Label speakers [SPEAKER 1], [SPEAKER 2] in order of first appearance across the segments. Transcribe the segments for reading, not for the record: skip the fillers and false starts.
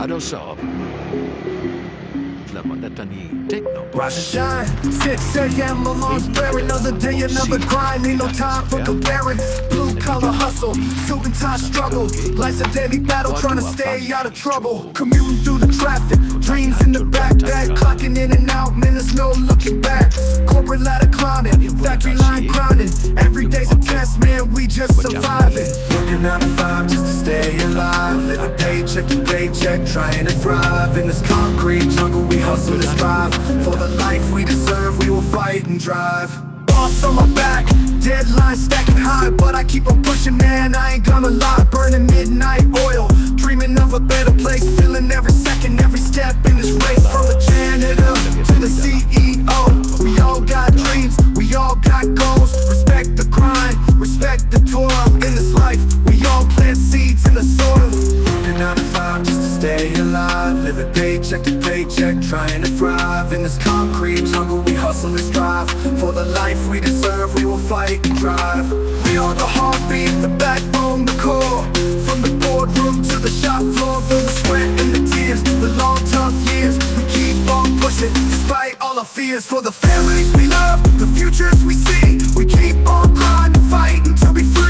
[SPEAKER 1] Halo sob, selamat datang di Teknobox.
[SPEAKER 2] Rise and shine, 6 a.m. alarms blaring. Another day, another grind. Ain't no time for comparing. Blue collar hustle, suit and tie struggle. Life's a daily battle, trying to stay out of trouble. Commuting through the traffic, dreams in the backpack. Clocking in and out, man, there's no looking back. Corporate ladder climbing, factory line grinding. Every day's a test, man, we just surviving. Working 9 to 5 just to stay alive. Living paycheck to paycheck, trying to thrive. In this concrete jungle, we hustle and strive. For the life we deserve, we will fight and drive. Boss on my back, deadline stacking high, but I keep on pushing, man, I ain't gonna lie. Burning midnight oil, dreaming of a better place. Feeling every second, every step in this race. From the janitor to the CEO, we all got dreams, we all got goals. Respect the grind, respect the toil. In this life, we all plant seeds in the soil. Working 9 to 5 just to stay alive. Living paycheck to paycheck, trying to thrive. In this concrete jungle, we hustle and strive. For the life we deserve, we will fight and drive. We are the heartbeat, the backbone, the core. From the boardroom to the shop floor, through the sweat and the tears, the long tough years, we keep on pushing despite all our fears. For the families we love, the futures we see, we keep on grinding, fighting to be free.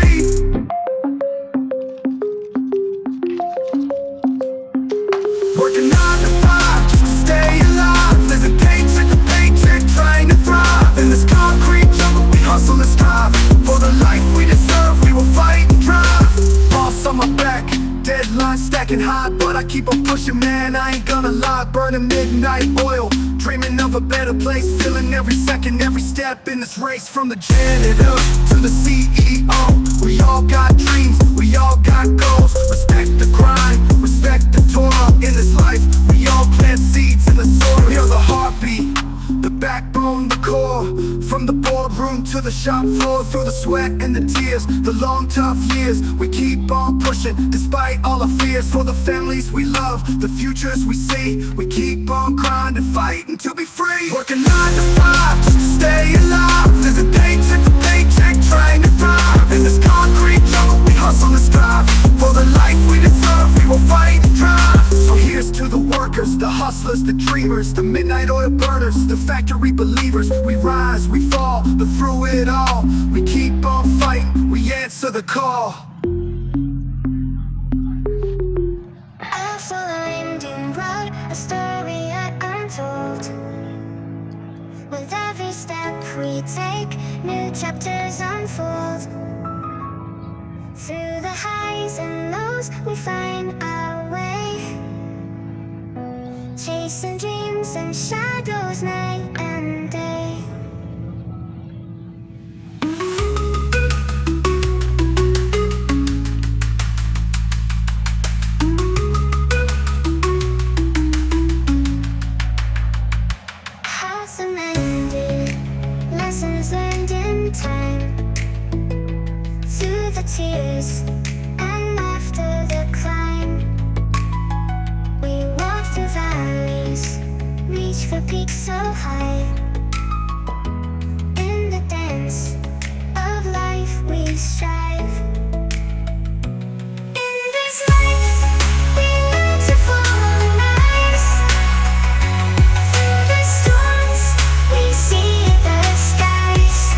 [SPEAKER 2] Working 9 to 5 just to stay alive. Living paycheck to paycheck, trying to thrive. In this concrete jungle, we hustle and strive. For the life we deserve, we will fight and drive. Boss on my back, deadline stacking high, but I keep on pushing, man, I ain't gonna lie. Burning midnight oil, dreaming of a better place. Feeling every second, every step in this race. From the janitor to the CEO, we all got dreams, we all got goals. Respect the grind, respect the toil. In this life, we all plant seeds in the soil. We are the heartbeat, the backbone, the core. From the boardroom to the shop floor, through the sweat and the tears, the long tough years, we keep on pushing despite all our fears. For the families we love, the futures we see, we keep on grinding, fighting to be free. Working 9 to 5 just to stay alive. Living paycheck to paycheck, trying to thrive. In this concrete jungle, we hustle and strive. For the life we deserve, we will fight and drive. So here's to the workers, the hustlers, the dreamers, the midnight oil burners, the factory believers. We rise, we fall, but through it all, we keep on fighting, we answer the call.
[SPEAKER 3] I follow a winding road, a story yet untold. With every step we take, new chapters unfold. Through the highs and lows, we find our way. Chasing dreams and shadows night and day. Hearts amended, lessons learned in time. Through the tears and after the climb, we walk through valleys, reach for peaks so high. In the dance of life we strive. In this life we learn to follow and rise. Through the storms we see the skies.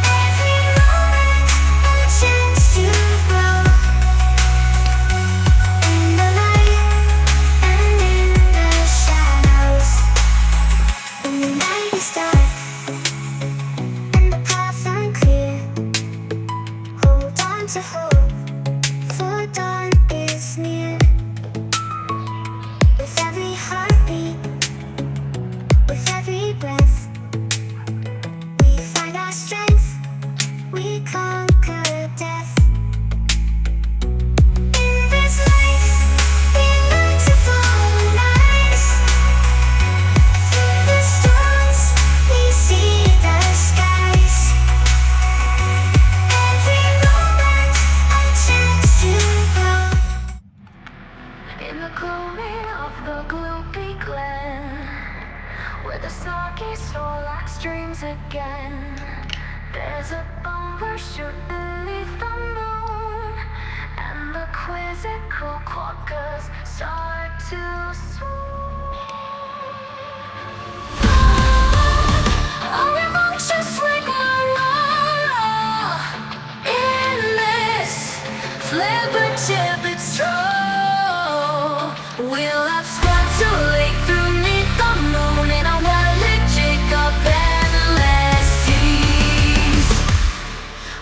[SPEAKER 3] Every moment a chance to grow. In the light and in the shadows. When the night is dark and the path unclear, hold on to hope, for dawn is near. With every heartbeat, with every breath, we find our strength, we conquer death. In this life, we learn to follow and rise. Through the storms, we see the skies. Every moment, a chance to grow. In the gloaming of the gloomy glen, where the soggy soul like streams again, there's a bomber shooting beneath the moon, and the quizzical quokkas start to swoon. Oh, rambunctious rigmarole in this flibbertibbit stroll. We'll have squad to lake through neath the moon in a wildly jig of endless seas,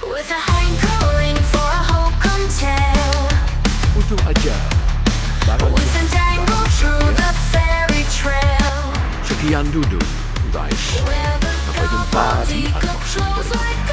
[SPEAKER 3] with a hankering for a hokum tale,
[SPEAKER 1] Untuk aja barang
[SPEAKER 3] with a dangle through the fairy trail,
[SPEAKER 1] sekian dulu guys.
[SPEAKER 3] where the
[SPEAKER 1] Sampai jumpa di
[SPEAKER 3] gobbledygook
[SPEAKER 1] unboxing
[SPEAKER 3] flows
[SPEAKER 1] berikutnya.
[SPEAKER 3] like